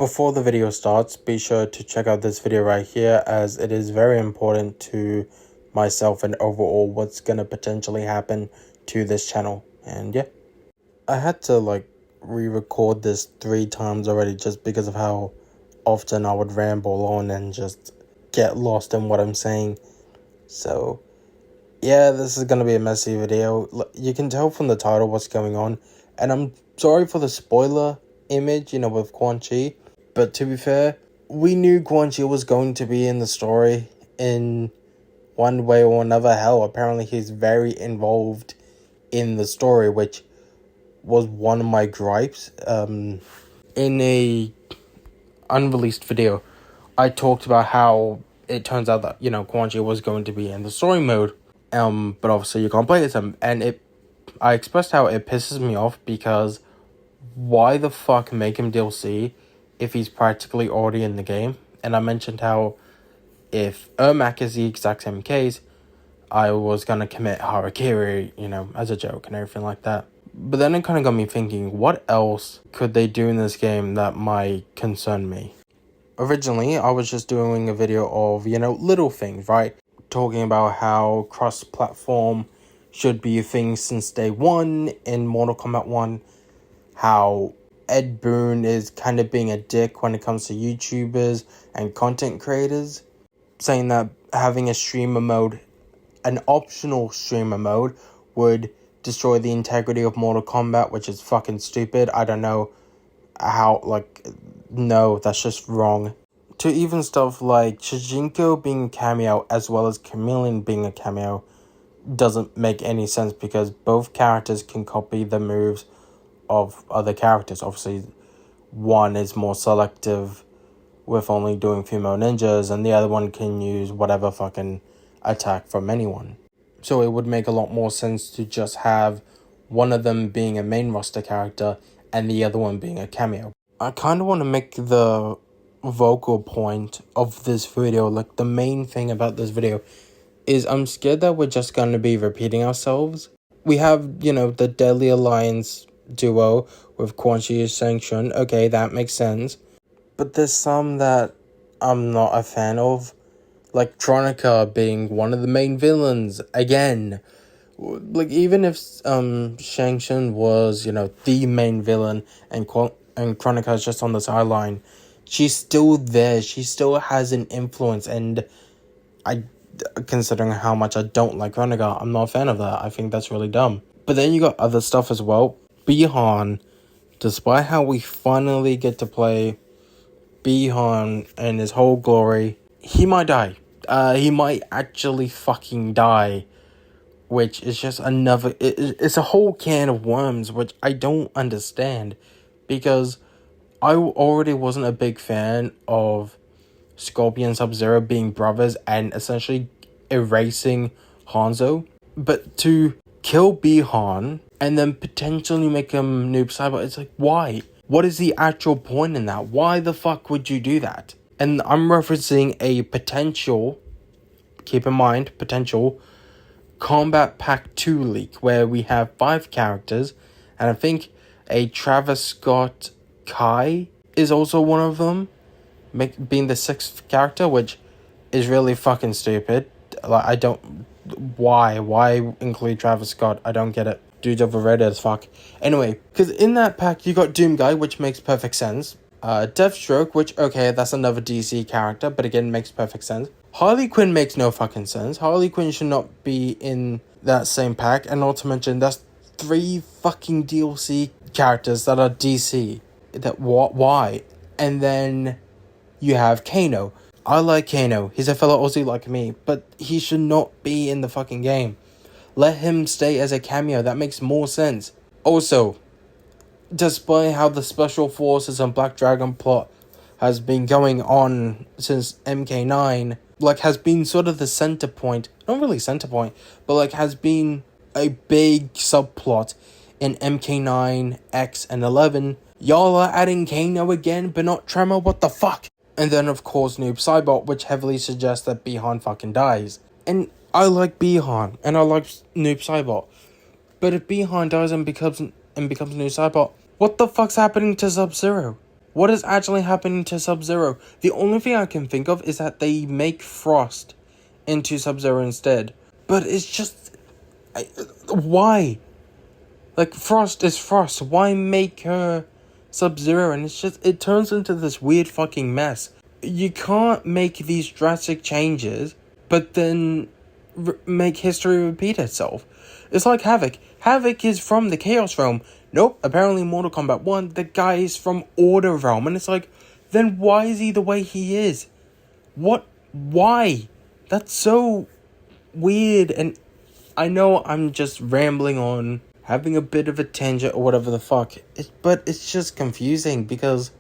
Before the video starts, be sure to check out this video right here, as it is very important to myself and overall what's gonna potentially happen to this channel. And yeah, I had to re-record this 3 times already just because of how often I would ramble on and just get lost in what I'm saying. So yeah, this is gonna be a messy video. You can tell from the title what's going on, and I'm sorry for the spoiler image, with Quan Chi. But to be fair, we knew Quan Chi was going to be in the story in one way or another. Hell, apparently he's very involved in the story, which was one of my gripes. In a unreleased video, I talked about how it turns out that, Quan Chi was going to be in the story mode. But obviously you can't play as him. And I expressed how it pisses me off because why the fuck make him DLC if he's practically already in the game? And I mentioned how if Ermac is the exact same case, I was gonna commit Harakiri, as a joke and everything like that. But then it kind of got me thinking, what else could they do in this game that might concern me? Originally, I was just doing a video of, little things, right? Talking about how cross-platform should be a thing since day one in Mortal Kombat 1. How Ed Boon is kind of being a dick when it comes to YouTubers and content creators. Saying that having a streamer mode, an optional streamer mode, would destroy the integrity of Mortal Kombat, which is fucking stupid. I don't know how, no, that's just wrong. To even stuff like Shijinko being a cameo as well as Chameleon being a cameo doesn't make any sense because both characters can copy the moves of other characters. Obviously, one is more selective with only doing female ninjas, and the other one can use whatever fucking attack from anyone. So it would make a lot more sense to just have one of them being a main roster character and the other one being a cameo. I kind of want to make the vocal point of this video, the main thing about this video, is I'm scared that we're just going to be repeating ourselves. We have, the Deadly Alliance duo with Quan Chi and Shang Tsung. Okay, that makes sense. But there's some that I'm not a fan of. Like Tronica being one of the main villains again. Even if Shang Tsung was, the main villain and Tronica is just on the sideline, she's still there. She still has an influence, and considering how much I don't like Tronica, I'm not a fan of that. I think that's really dumb. But then you got other stuff as well. Bihan, despite how we finally get to play Bihan in his whole glory, he might die. He might actually fucking die, which is just another... It's a whole can of worms, which I don't understand, because I already wasn't a big fan of Scorpion and Sub-Zero being brothers and essentially erasing Hanzo. But to kill Bihan and then potentially make him Noob Saibot, it's why? What is the actual point in that? Why the fuck would you do that? And I'm referencing a potential, keep in mind, potential Combat Pack 2 leak where we have 5 characters, and I think a Travis Scott Kai is also one of them, being the 6th character, which is really fucking stupid. Why include Travis Scott? I don't get it. Dude's overrated as fuck. Anyway, because in that pack you got Doom Guy, which makes perfect sense. Deathstroke, which, okay, that's another DC character, but again, makes perfect sense. Harley Quinn makes no fucking sense. Harley Quinn should not be in that same pack, and not to mention, that's 3 fucking DLC characters that are DC. Why? And then you have Kano. I like Kano. He's a fellow Aussie like me, but he should not be in the fucking game. Let him stay as a cameo. That makes more sense. Also, despite how the Special Forces and Black Dragon plot has been going on since MK9, has been sort of the center point, not really center point, but has been a big subplot in MK9, X, and 11. Y'all are adding Kano again, but not Tremor, what the fuck? And then, of course, Noob Saibot, which heavily suggests that Bihan fucking dies. And I like Bihan, and I like Noob Saibot. But if Bihan dies and becomes Noob Saibot, what the fuck's happening to Sub-Zero? What is actually happening to Sub-Zero? The only thing I can think of is that they make Frost into Sub-Zero instead. But it's just... why? Like, Frost is Frost. Why make her Sub-Zero? And it's just... it turns into this weird fucking mess. You can't make these drastic changes, but then make history repeat itself. It's like Havoc. Havoc is from the Chaos Realm. Nope, apparently Mortal Kombat 1, the guy is from Order Realm. And it's like, then why is he the way he is? What? Why? That's so weird. And I know I'm just rambling on, having a bit of a tangent or whatever the fuck. But it's just confusing because,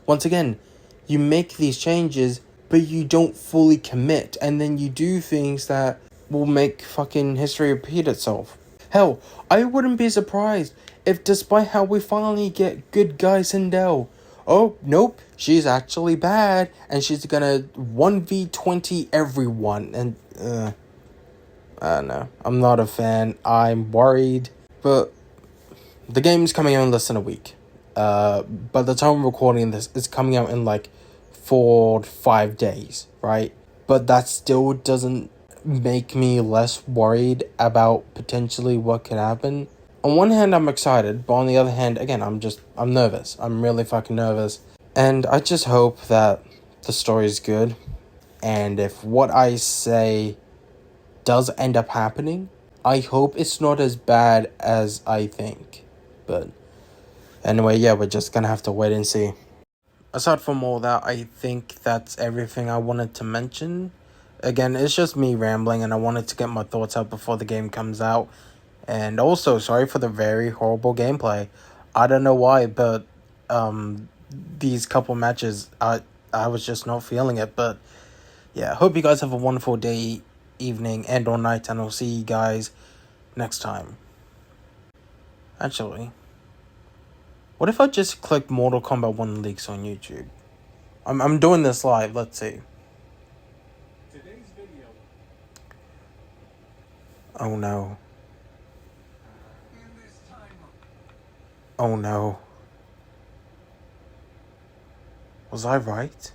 once again, you make these changes, but you don't fully commit. And then you do things that will make fucking history repeat itself. Hell, I wouldn't be surprised if, despite how we finally get good guy Sindel, oh, nope, she's actually bad, and she's gonna 1v20 everyone, and, I don't know, I'm not a fan, I'm worried, but the game's coming out in less than a week. By the time I'm recording this, it's coming out in, like, 4 to 5 days, right? But that still doesn't make me less worried about potentially what could happen. On one hand, I'm excited, but on the other hand, again, I'm nervous. I'm really fucking nervous. And I just hope that the story's good. And if what I say does end up happening, I hope it's not as bad as I think. But anyway, yeah, we're just gonna have to wait and see. Aside from all that, I think that's everything I wanted to mention. Again, it's just me rambling, and I wanted to get my thoughts out before the game comes out. And also, sorry for the very horrible gameplay. I don't know why, but these couple matches, I was just not feeling it. But yeah, hope you guys have a wonderful day, evening, and or night, and I'll see you guys next time. Actually, what if I just click Mortal Kombat 1 leaks on YouTube? I'm doing this live, let's see. Today's video. Oh no. Oh no. Was I right?